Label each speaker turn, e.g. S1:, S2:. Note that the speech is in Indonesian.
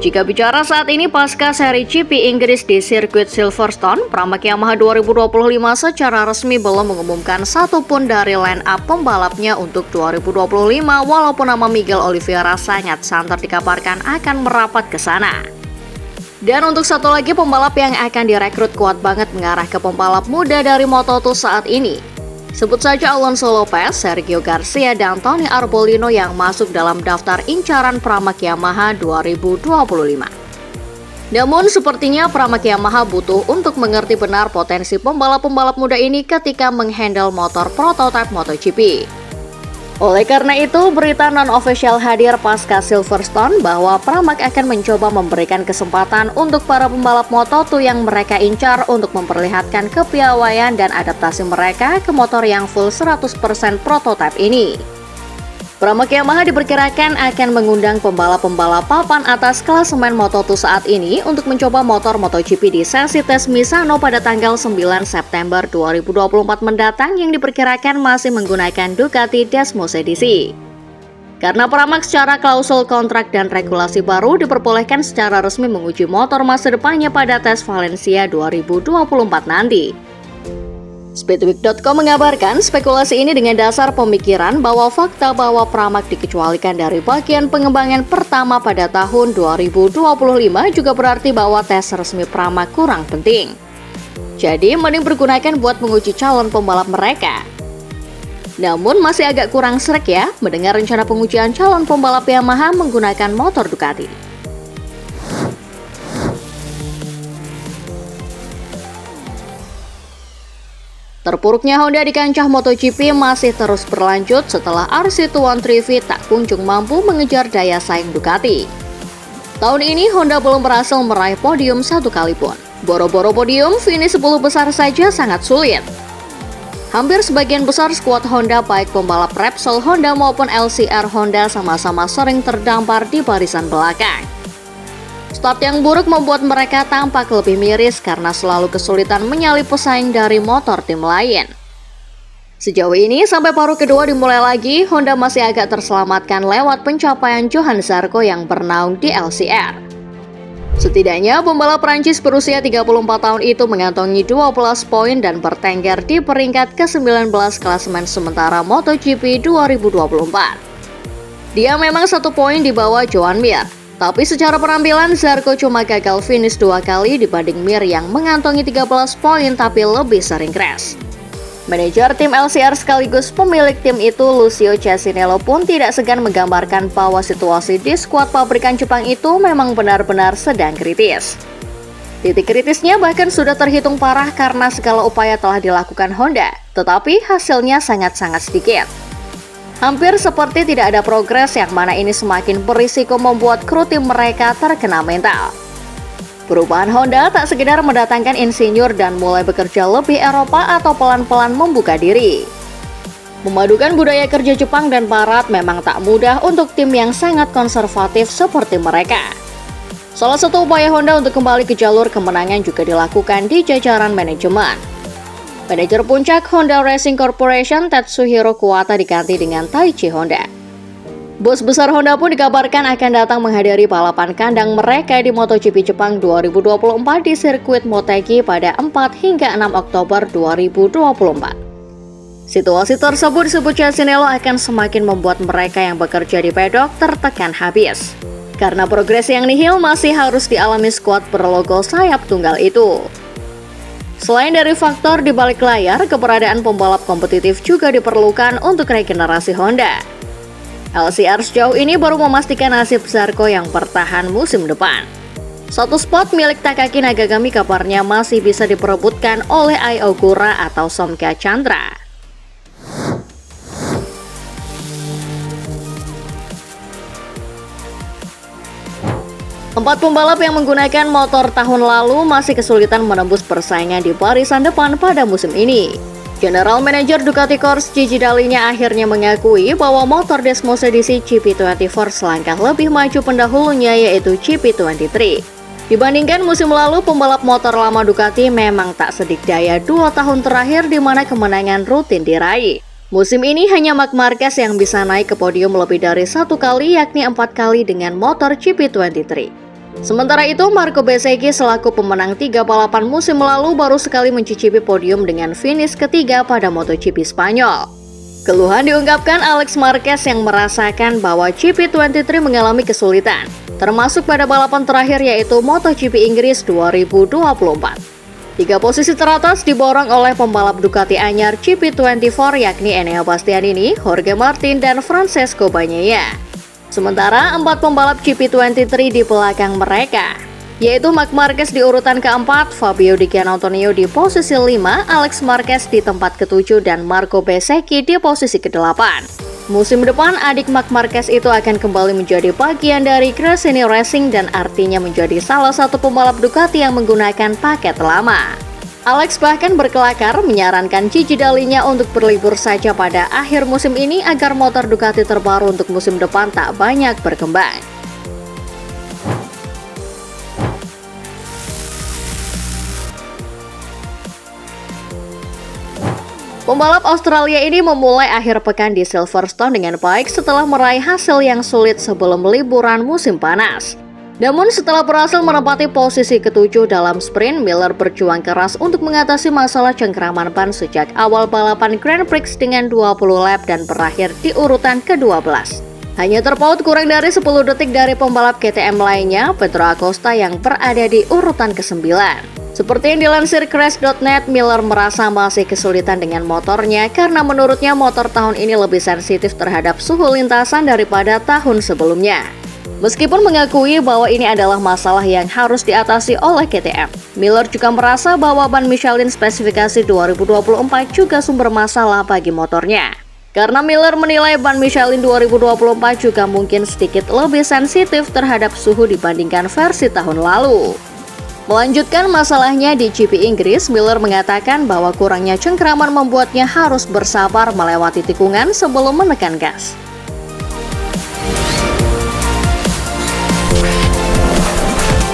S1: Jika bicara saat ini pasca seri GP Inggris di sirkuit Silverstone, Pramac Yamaha 2025 secara resmi belum mengumumkan satupun dari line up pembalapnya untuk 2025 walaupun nama Miguel Oliveira sangat santer dikabarkan akan merapat ke sana. Dan untuk satu lagi pembalap yang akan direkrut kuat banget mengarah ke pembalap muda dari Moto2 saat ini. Sebut saja Alonso Lopez, Sergio Garcia, dan Tony Arbolino yang masuk dalam daftar incaran Pramac Yamaha 2025. Namun sepertinya Pramac Yamaha butuh untuk mengerti benar potensi pembalap-pembalap muda ini ketika menghandle motor prototipe MotoGP. Oleh karena itu, berita non-official hadir pasca Silverstone bahwa Pramac akan mencoba memberikan kesempatan untuk para pembalap Moto2 yang mereka incar untuk memperlihatkan kepiawaian dan adaptasi mereka ke motor yang full 100% prototipe ini. Pramac Yamaha diperkirakan akan mengundang pembalap-pembalap papan atas klasemen Moto2 saat ini untuk mencoba motor MotoGP di sesi tes Misano pada tanggal 9 September 2024 mendatang yang diperkirakan masih menggunakan Ducati Desmos edisi. Karena Pramac secara klausul kontrak dan regulasi baru diperbolehkan secara resmi menguji motor masa depannya pada tes Valencia 2024 nanti. Speedweek.com mengabarkan spekulasi ini dengan dasar pemikiran bahwa fakta bahwa Pramac dikecualikan dari bagian pengembangan pertama pada tahun 2025 juga berarti bahwa tes resmi Pramac kurang penting. Jadi mending pergunakan buat menguji calon pembalap mereka. Namun masih agak kurang srek ya mendengar rencana pengujian calon pembalap Yamaha menggunakan motor Ducati. Terpuruknya Honda di kancah MotoGP masih terus berlanjut setelah RC213V tak kunjung mampu mengejar daya saing Ducati. Tahun ini Honda belum berhasil meraih podium satu kali pun. Boro-boro podium, finish 10 besar saja sangat sulit. Hampir sebagian besar skuad Honda baik pembalap Repsol Honda maupun LCR Honda sama-sama sering terdampar di barisan belakang. Start yang buruk membuat mereka tampak lebih miris karena selalu kesulitan menyalip pesaing dari motor tim lain. Sejauh ini, sampai paruh kedua dimulai lagi, Honda masih agak terselamatkan lewat pencapaian Johann Zarco yang bernaung di LCR. Setidaknya, pembalap Prancis berusia 34 tahun itu mengantongi 12 poin dan bertengger di peringkat ke-19 klasemen sementara MotoGP 2024. Dia memang 1 poin di bawah Joan Mir. Tapi secara penampilan, Zarco cuma gagal finish 2 kali dibanding Mir yang mengantongi 13 poin tapi lebih sering crash. Manajer tim LCR sekaligus pemilik tim itu, Lucio Cesinello pun tidak segan menggambarkan bahwa situasi di skuad pabrikan Jepang itu memang benar-benar sedang kritis. Titik kritisnya bahkan sudah terhitung parah karena segala upaya telah dilakukan Honda, tetapi hasilnya sangat-sangat sedikit. Hampir seperti tidak ada progres yang mana ini semakin berisiko membuat kru tim mereka terkena mental. Perubahan Honda tak sekedar mendatangkan insinyur dan mulai bekerja lebih Eropa atau pelan-pelan membuka diri. Memadukan budaya kerja Jepang dan Barat memang tak mudah untuk tim yang sangat konservatif seperti mereka. Salah satu upaya Honda untuk kembali ke jalur kemenangan juga dilakukan di jajaran manajemen. Manajer puncak Honda Racing Corporation Tetsuhiro Kuwata diganti dengan Taichi Honda. Bos besar Honda pun dikabarkan akan datang menghadiri balapan kandang mereka di MotoGP Jepang 2024 di sirkuit Motegi pada 4 hingga 6 Oktober 2024. Situasi tersebut disebut Cesinello akan semakin membuat mereka yang bekerja di pedok tertekan habis. Karena progres yang nihil masih harus dialami skuad berlogo sayap tunggal itu. Selain dari faktor di balik layar, keberadaan pembalap kompetitif juga diperlukan untuk regenerasi Honda. LCR sejauh ini baru memastikan nasib Zarco yang bertahan musim depan. Satu spot milik Takaki Nagagami kabarnya masih bisa diperebutkan olai Ai Ogura atau Somkia Chandra. Empat pembalap yang menggunakan motor tahun lalu masih kesulitan menembus persaingan di barisan depan pada musim ini. General Manager Ducati Corse Gigi Dall'Igna akhirnya mengakui bahwa motor Desmos edisi GP24 selangkah lebih maju pendahulunya yaitu GP23. Dibandingkan musim lalu, pembalap motor lama Ducati memang tak sedikdaya 2 tahun terakhir di mana kemenangan rutin diraih. Musim ini hanya Marc Marquez yang bisa naik ke podium lebih dari 1 kali yakni 4 kali dengan motor GP23. Sementara itu, Marco Bezzecchi selaku pemenang 3 balapan musim lalu baru sekali mencicipi podium dengan finish ketiga pada MotoGP Spanyol. Keluhan diungkapkan Alex Marquez yang merasakan bahwa GP23 mengalami kesulitan, termasuk pada balapan terakhir yaitu MotoGP Inggris 2024. 3 posisi teratas diborong oleh pembalap Ducati anyar GP24 yakni Enea Bastianini, Jorge Martin, dan Francesco Bagnaia. Sementara 4 pembalap GP23 di belakang mereka, yaitu Marc Marquez di urutan keempat, Fabio Di Giannantonio di posisi 5, Alex Marquez di tempat ke-7, dan Marco Bezzecchi di posisi ke-8. Musim depan, adik Marc Marquez itu akan kembali menjadi bagian dari Gresini Racing dan artinya menjadi salah satu pembalap Ducati yang menggunakan paket lama. Alex bahkan berkelakar menyarankan Gigi Dall'Igna untuk berlibur saja pada akhir musim ini agar motor Ducati terbaru untuk musim depan tak banyak berkembang. Pembalap Australia ini memulai akhir pekan di Silverstone dengan baik setelah meraih hasil yang sulit sebelum liburan musim panas. Namun setelah berhasil menempati posisi ke-7 dalam sprint, Miller berjuang keras untuk mengatasi masalah cengkraman ban sejak awal balapan Grand Prix dengan 20 lap dan berakhir di urutan ke-12. Hanya terpaut kurang dari 10 detik dari pembalap KTM lainnya, Pedro Acosta yang berada di urutan ke-9. Seperti yang dilansir Crash.net, Miller merasa masih kesulitan dengan motornya karena menurutnya motor tahun ini lebih sensitif terhadap suhu lintasan daripada tahun sebelumnya. Meskipun mengakui bahwa ini adalah masalah yang harus diatasi oleh KTM, Miller juga merasa bahwa ban Michelin spesifikasi 2024 juga sumber masalah bagi motornya. Karena Miller menilai ban Michelin 2024 juga mungkin sedikit lebih sensitif terhadap suhu dibandingkan versi tahun lalu. Melanjutkan masalahnya di GP Inggris, Miller mengatakan bahwa kurangnya cengkraman membuatnya harus bersabar melewati tikungan sebelum menekan gas.